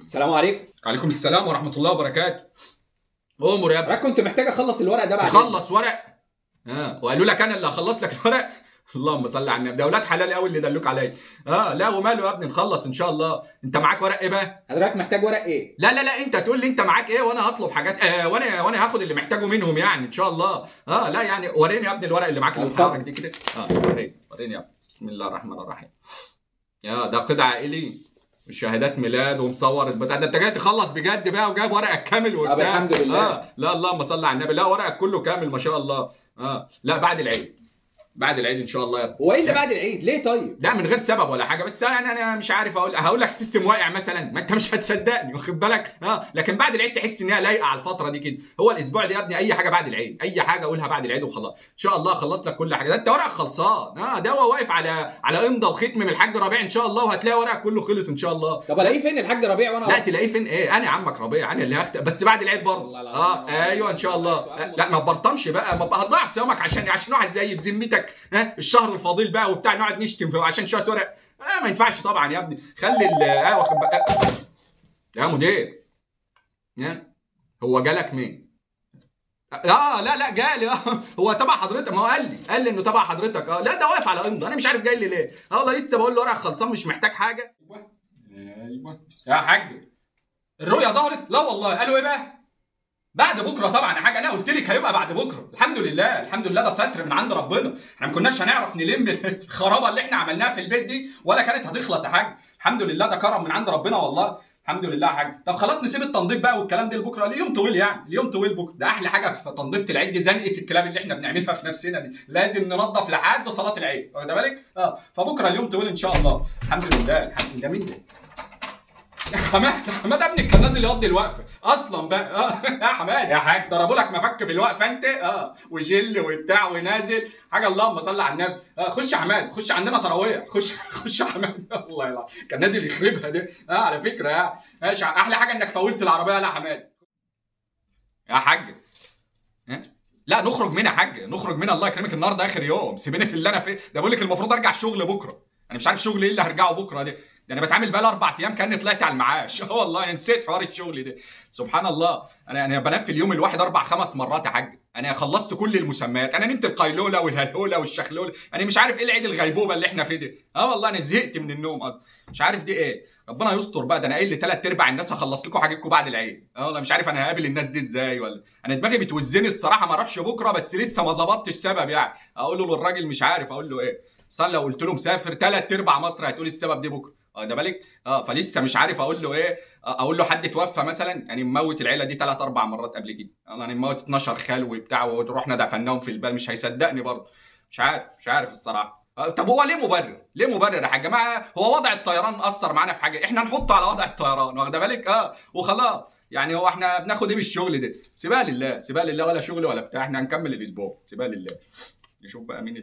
السلام عليكم. وعليكم السلام ورحمة الله وبركاته. أمر يا ابني. أنا كنت محتاج أخلص الورق ده بعد خلص ورق؟ وقالوا لك أنا اللي هخلص لك الورق؟ اللهم صل على النبي، ده أولاد حلال قوي اللي دلوك عليا. لا وماله يا ابني، نخلص إن شاء الله. أنت معاك ورق إيه بقى؟ حضرتك محتاج ورق إيه؟ لا أنت تقول لي أنت معاك إيه وأنا هطلب حاجات وأنا هاخد اللي محتاجه منهم يعني إن شاء الله. لا يعني وريني يا ابني الورق اللي معاك اللي بتحرك دي كده. وريني يا ابني. بسم الله الرحمن الرحيم. ده قطع عائلي وشهادات ميلاد ومصور البتاع ده. انت جاي تخلص بجد بقى وجايب ورقك كامل وبتاع؟ طب الحمد لله. لا اللهم صل على النبي، لا ورقك كله كامل ما شاء الله. لا بعد العيد، بعد العيد ان شاء الله يا ابني. هو ايه اللي بعد العيد؟ ليه طيب؟ لا من غير سبب ولا حاجه، بس يعني انا مش عارف هقول لك سيستم واقع مثلا، ما انت مش هتصدقني واخد بالك. لكن بعد العيد تحس انها لايقه على الفتره دي كده. هو الاسبوع ده يا ابني اي حاجه بعد العيد، اي حاجه قولها بعد العيد وخلاص ان شاء الله اخلص لك كل حاجه. ده انت ورقك خلصان. ده هو واقف على امضه وختم من الحاج ربيع ان شاء الله، وهتلاقي ورقك كله خلص ان شاء الله. طب الاقيه فين الحاج ربيع وانا؟ لا تلاقيه فين ايه؟ انا عمك ربيع، انا اللي هختم بس بعد العيد برضه. ايوه ان شاء الله. لا ما تبرطمش بقى، ما هتضيع صيامك عشان واحد زي بذمتك الشهر الفضيل بقى وبتاع نقعد نشتم فيه عشان شويه ورق. ما ينفعش طبعا يا ابني. خلي واخد يا مدير. هو جالك مين؟ لا جالي. هو تبع حضرتك، ما هو قال لي انه تبع حضرتك. لا ده واقف على امضى، انا مش عارف جاي لي ليه. والله لسه بقول له ورق خلصان مش محتاج حاجه. ايوه يا حاج، الرؤيه ظهرت؟ لا والله. قالوا ايه بقى؟ بعد بكره طبعا يا حاج، انا قلت لك هيبقى بعد بكره. الحمد لله الحمد لله، ده ستر من عند ربنا. احنا ما كناش هنعرف نلم الخرابه اللي احنا عملناها في البيت دي ولا كانت هتخلص يا حاج. الحمد لله ده كرم من عند ربنا والله. الحمد لله يا حاج. طب خلاص نسيب التنظيف بقى والكلام ده لبكره، اليوم طويل يعني، اليوم طويل بكره. ده احلى حاجه في تنظيفه العيد دي زنقه الكلام اللي احنا بنعملها في نفسنا دي، لازم ننظف لحد صلاه العيد واخد بالك. فبكره اليوم طويل ان شاء الله. الحمد لله الحمد لله. مين ده؟ حماد ابنك كان نازل يقضي الوقفه اصلا بقى. يا حماد يا حاج، ضربوا لك مفك في الوقفه انت. وجل وبتاع ونازل حاجه. اللهم صل على النبي. خش يا حماد، خش عندنا تراويح. خش يا حماد. الله يلعن كان نازل يخربها دي. على فكره ماشي. احلى حاجه انك فولت العربيه. لا يا حماد يا حاج. لا نخرج منها يا حاج، نخرج منها. الله يكرمك النهارده اخر يوم، سيبيني في اللي انا فيه ده. بقول لك المفروض ارجع الشغل بكره. انا مش عارف شغل ايه اللي هرجعه بكره ده انا بتعامل بقى لي 4 ايام كاني طلعت على المعاش. والله نسيت حوار الشغل ده. سبحان الله. انا بنام في اليوم الواحد 4 5 مرات يا حاج. انا خلصت كل المسميات. انا نمت القيلوله والهلوله والشخلوله. انا مش عارف ايه العيد الغيبوبه اللي احنا فيه ده. والله انا زهقت من النوم اصلا. مش عارف دي ايه. ربنا يستر بقى. ده انا قايل ل3/4 الناس هخلص لكم حاجتكم بعد العيد. والله مش عارف انا هقابل الناس دي ازاي. ولا انا دماغي بتوزني الصراحه ما اروحش بكره، بس لسه ما ظبطتش السبب يعني. اقول له للراجل مش عارف اقول له ايه. اصل لو قلت له مسافر 3/4 مصر هتقول السبب دي بكره. ده بالك. فلسه مش عارف اقول له ايه. اقول له حد توفى مثلا، يعني مموت العيله دي 3/4 مرات قبل كده. يعني مموت 12 خال وبتاع ورحنا دفناهم في البال، مش هيصدقني برضه. مش عارف الصراحه. طب هو ليه مبرر؟ ليه مبرر يا جماعه؟ هو وضع الطيران اثر معانا في حاجه؟ احنا نحطه على وضع الطيران واخده بالك. وخلاص يعني. هو احنا بناخد ايه بالشغل ده؟ سيبها لله سيبها لله، ولا شغل ولا بتاع. احنا هنكمل الاسبوع. سيبها لله. نشوف بقى مين